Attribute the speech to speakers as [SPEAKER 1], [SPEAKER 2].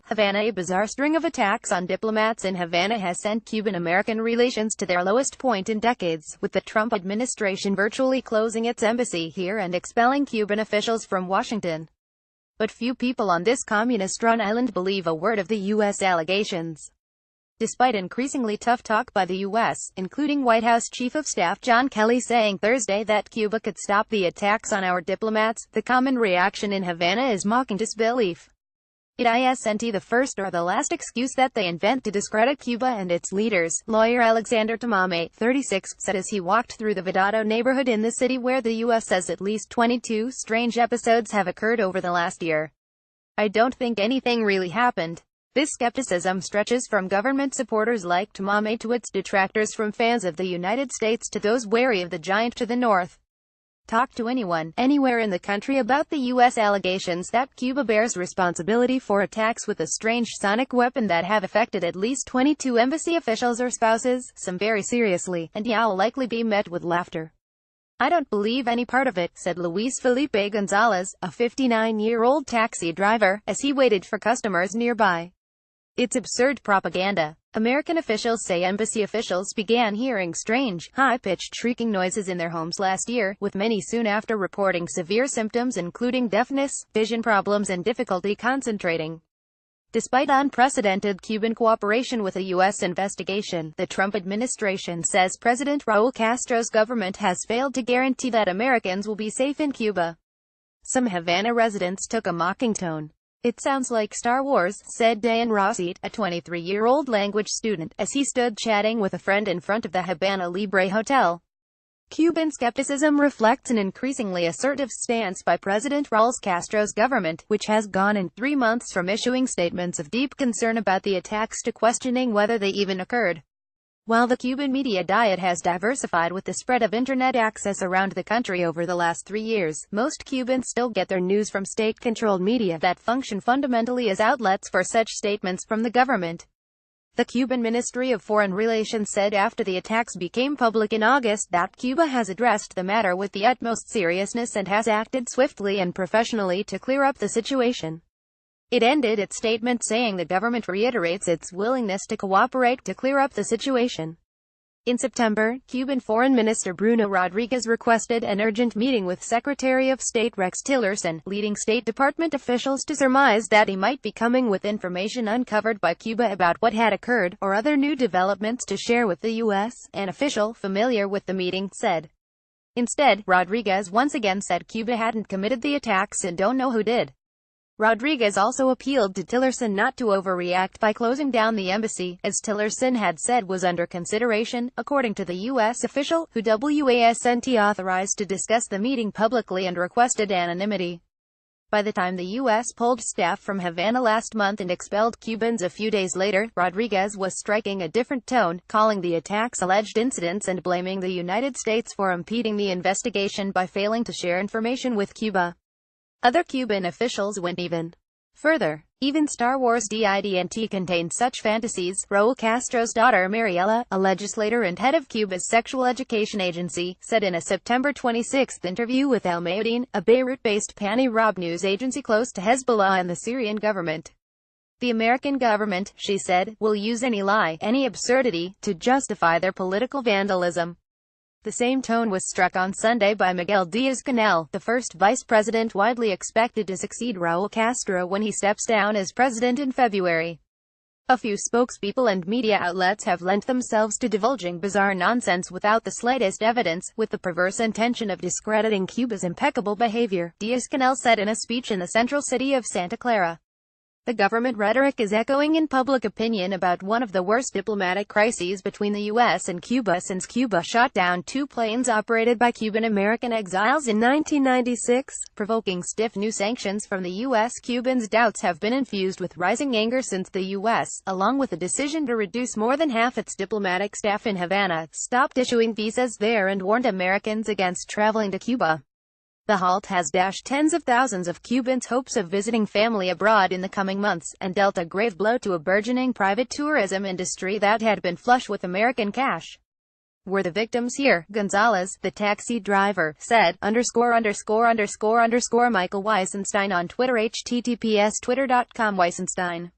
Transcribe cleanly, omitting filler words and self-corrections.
[SPEAKER 1] Havana. A bizarre string of attacks on diplomats in Havana has sent Cuban-American relations to their lowest point in decades, with the Trump administration virtually closing its embassy here and expelling Cuban officials from Washington. But few people on this communist-run island believe a word of the U.S. allegations. Despite increasingly tough talk by the U.S., including White House Chief of Staff John Kelly saying Thursday that Cuba could stop the attacks on our diplomats, the common reaction in Havana is mocking disbelief. It isn't the first or the last excuse that they invent to discredit Cuba and its leaders, lawyer Alexander Tamame, 36, said as he walked through the Vedado neighborhood in the city where the U.S. says at least 22 strange episodes have occurred over the last year. I don't think anything really happened. This skepticism stretches from government supporters like Tamame to its detractors, from fans of the United States to those wary of the giant to the north. Talk to anyone, anywhere in the country about the U.S. allegations that Cuba bears responsibility for attacks with a strange sonic weapon that have affected at least 22 embassy officials or spouses, some very seriously, and you'll likely be met with laughter. I don't believe any part of it, said Luis Felipe Gonzalez, a 59-year-old taxi driver, as he waited for customers nearby. It's absurd propaganda. American officials say embassy officials began hearing strange, high-pitched shrieking noises in their homes last year, with many soon after reporting severe symptoms including deafness, vision problems and difficulty concentrating. Despite unprecedented Cuban cooperation with a U.S. investigation, the Trump administration says President Raul Castro's government has failed to guarantee that Americans will be safe in Cuba. Some Havana residents took a mocking tone. It sounds like Star Wars, said Dan Rossit, a 23-year-old language student, as he stood chatting with a friend in front of the Habana Libre Hotel. Cuban skepticism reflects an increasingly assertive stance by President Raul Castro's government, which has gone in 3 months from issuing statements of deep concern about the attacks to questioning whether they even occurred. While the Cuban media diet has diversified with the spread of internet access around the country over the last 3 years, most Cubans still get their news from state-controlled media that function fundamentally as outlets for such statements from the government. The Cuban Ministry of Foreign Relations said after the attacks became public in August that Cuba has addressed the matter with the utmost seriousness and has acted swiftly and professionally to clear up the situation. It ended its statement saying the government reiterates its willingness to cooperate to clear up the situation. In September, Cuban Foreign Minister Bruno Rodriguez requested an urgent meeting with Secretary of State Rex Tillerson, leading State Department officials to surmise that he might be coming with information uncovered by Cuba about what had occurred, or other new developments to share with the U.S., an official familiar with the meeting said. Instead, Rodriguez once again said Cuba hadn't committed the attacks and don't know who did. Rodriguez also appealed to Tillerson not to overreact by closing down the embassy, as Tillerson had said was under consideration, according to the U.S. official, who wasn't authorized to discuss the meeting publicly and requested anonymity. By the time the U.S. pulled staff from Havana last month and expelled Cubans a few days later, Rodriguez was striking a different tone, calling the attacks alleged incidents and blaming the United States for impeding the investigation by failing to share information with Cuba. Other Cuban officials went even further. Even Star Wars didn't contain such fantasies, Raul Castro's daughter Mariela, a legislator and head of Cuba's sexual education agency, said in a September 26 interview with El Mayadeen, a Beirut-based Pan-Arab news agency close to Hezbollah and the Syrian government. The American government, she said, will use any lie, any absurdity, to justify their political vandalism. The same tone was struck on Sunday by Miguel Díaz-Canel, the first vice president widely expected to succeed Raul Castro when he steps down as president in February. A few spokespeople and media outlets have lent themselves to divulging bizarre nonsense without the slightest evidence, with the perverse intention of discrediting Cuba's impeccable behavior, Díaz-Canel said in a speech in the central city of Santa Clara. The government rhetoric is echoing in public opinion about one of the worst diplomatic crises between the U.S. and Cuba since Cuba shot down 2 planes operated by Cuban-American exiles in 1996, provoking stiff new sanctions from the U.S. Cubans' doubts have been infused with rising anger since the U.S., along with a decision to reduce more than half its diplomatic staff in Havana, stopped issuing visas there and warned Americans against traveling to Cuba. The halt has dashed tens of thousands of Cubans' hopes of visiting family abroad in the coming months, and dealt a grave blow to a burgeoning private tourism industry that had been flush with American cash. We're the victims here, Gonzalez, the taxi driver, said, ____ Michael Weisenstein on Twitter https://twitter.com Weisenstein